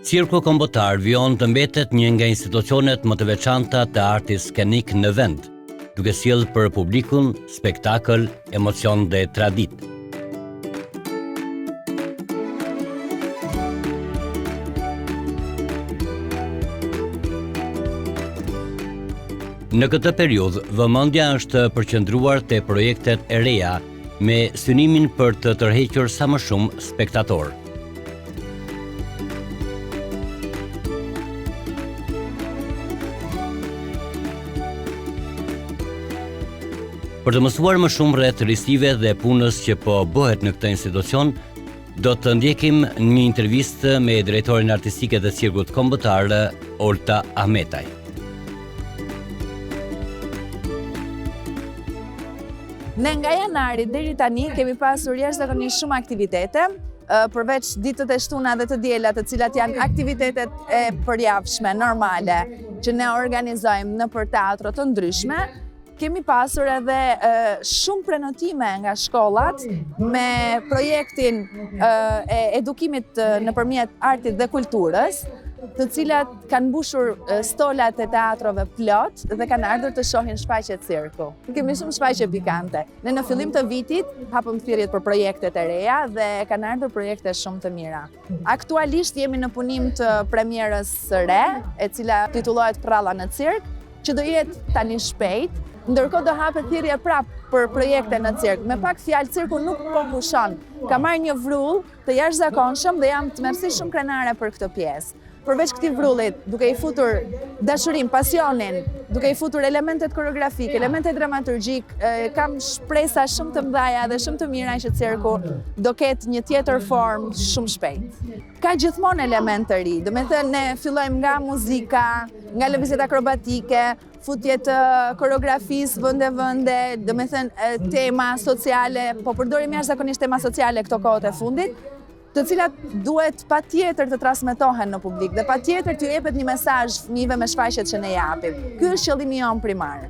Cirku kombëtar vijon të mbetet një nga institucionet më të veçanta të artit skenik në vend, duke sjellë për publikun spektakël, emocion dhe traditë. Në këtë periudhë, vëmendja është përqendruar te projektet e reja me synimin për të tërhequr sa më shumë spektator. Për të mësuar më shumë rreth risive dhe punës që po bëhet në këtë institucion, do të ndjekim një intervistë me drejtorin artistike të Cirkut Kombëtar, Olta Ahmetaj. Ne nga janari deri tani kemi pasur jashtëzakonisht shumë aktivitete, përveç ditët e shtuna dhe të diela, të cilat janë aktivitetet e përjavshme normale që ne organizojmë nëpër teatro të ndryshme. Kemi pasur edhe shumë prenotime nga shkollat me projektin e edukimit nëpërmjet artit dhe kulturës, të cilat kanë mbushur stolat e teatrove plot dhe kanë ardhur të shohin shfaqje cirku. Kemi shumë shfaqje pikante. Ne në fillim të vitit hapëm thirrjet për projektet e reja dhe kanë ardhur projekte shumë të mira. Aktualisht jemi në punim të premierës së re, e cila titullohet Pralla në cirk, që do jetë tani shpejt. Ndërkohë do hapet thirrje prapë për projekte në cirk. Me pak fjalë, cirku nuk po pushon. Ka marrë një vrull të jashtëzakonshëm dhe jam tmerrsisht shumë krenare për këtë pjesë. Përveç këtij vrullit, duke i futur dashurinë, pasionin, duke i futur elementet koreografike, elementet dramaturgjik, kam shpresa shumë të mëdha dhe shumë të mira që cirku do ketë një tjetër formë shumë shpejt. Ka gjithmonë element të ri, do me thënë ne fillojmë nga muzika, nga lëvizjet akrobatike, futje të koreografisë vende, do me thënë tema sociale, po përdorim jashtëzakonisht tema sociale këto kohët e fundit, të cilat duhet patjetër të transmetohen në publik dhe patjetër t'ju jepet një mesazh fëmijëve me shfaqjet që ne japim. Ky është qëllimi jon primar.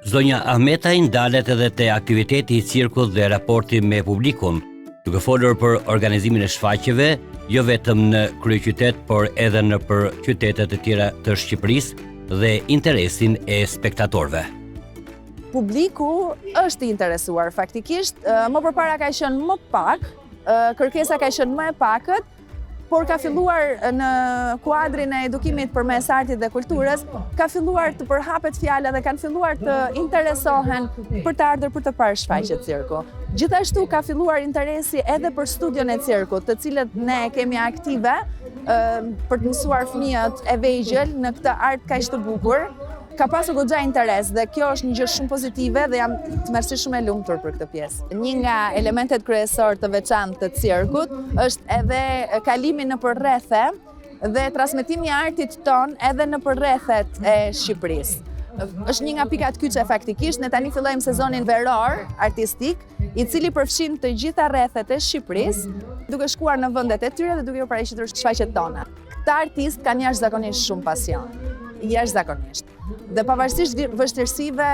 Zonja Ahmetaj ndalet edhe te aktiviteti i cirkut dhe raporti me publikun, duke folur për organizimin e shfaqjeve, jo vetëm në kryeqytet, por edhe në për qytete të tjera të Shqipërisë dhe interesin e spektatorëve. Publiku është i interesuar faktikisht, më përpara ka qenë më pak, kërkesa ka qenë më e pakët, por ka filluar në kuadrin e edukimit përmes artit dhe kulturës, ka filluar të përhapet fjala dhe kanë filluar të interesohen për të ardhur për të parë shfaqjet cirku. Gjithashtu ka filluar interesi edhe për studion e cirkut, të cilët ne kemi aktive për të mësuar fëmijët e vegjël në këtë art kaq të bukur. Ka pasur goxha interes dhe kjo është një gjë shumë pozitive dhe jam tmerrsisht shumë e lumtur për këtë pjesë. Një nga elementet kryesor të veçantë të cirkut është edhe kalimi nëpër rrethe dhe transmetimi i artit ton edhe nëpër rrethet e Shqipërisë. Është një nga pikat kyçe faktikisht, ne tani fillojmë sezonin veror artistik, i cili përfshin të gjitha rrethet e Shqipërisë, duke shkuar në vendet e tyre dhe duke u paraqitur shfaqjet tona. Këta artistë kanë jashtëzakonisht shumë pasion. Jashtëzakonisht. Dhe pavarësisht vështirësive,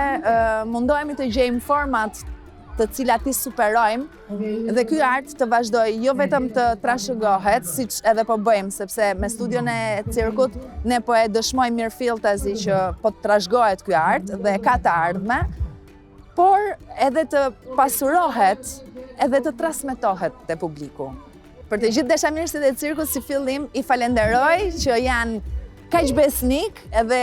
mundohemi të gjejmë format të cilat i superojmë dhe ky art të vazhdojë jo vetëm të trashëgohet, siç edhe po bëjmë, sepse me studion e cirkut ne po e dëshmojmë mirëfilltazi që po të trashëgohet ky art dhe ka të ardhme, por edhe të pasurohet, edhe të transmetohet te publiku. Për të gjithë dashamirësit e cirkut, si fillim i falenderoj që janë kaq besnik edhe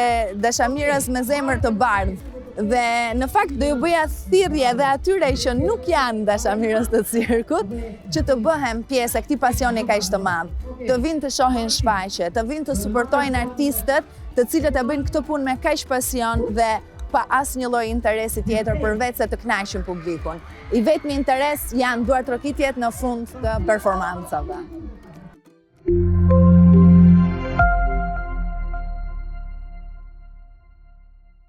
dashamirës me zemër të bardhë. Dhe në fakt do ju bëja thirrje edhe atyre që nuk janë dashamirës të cirkut, që të bëhen pjesë e këtij pasioni kaq të madh, të vinë të shohin shfaqje, të vinë të suportojnë artistët, të cilët e bëjnë këtë punë me kaq pasion dhe pa asnjë lloj interesi tjetër përveç se të kënaqin publikun. I vetmi interes janë duartrokitjet në fund të performancave.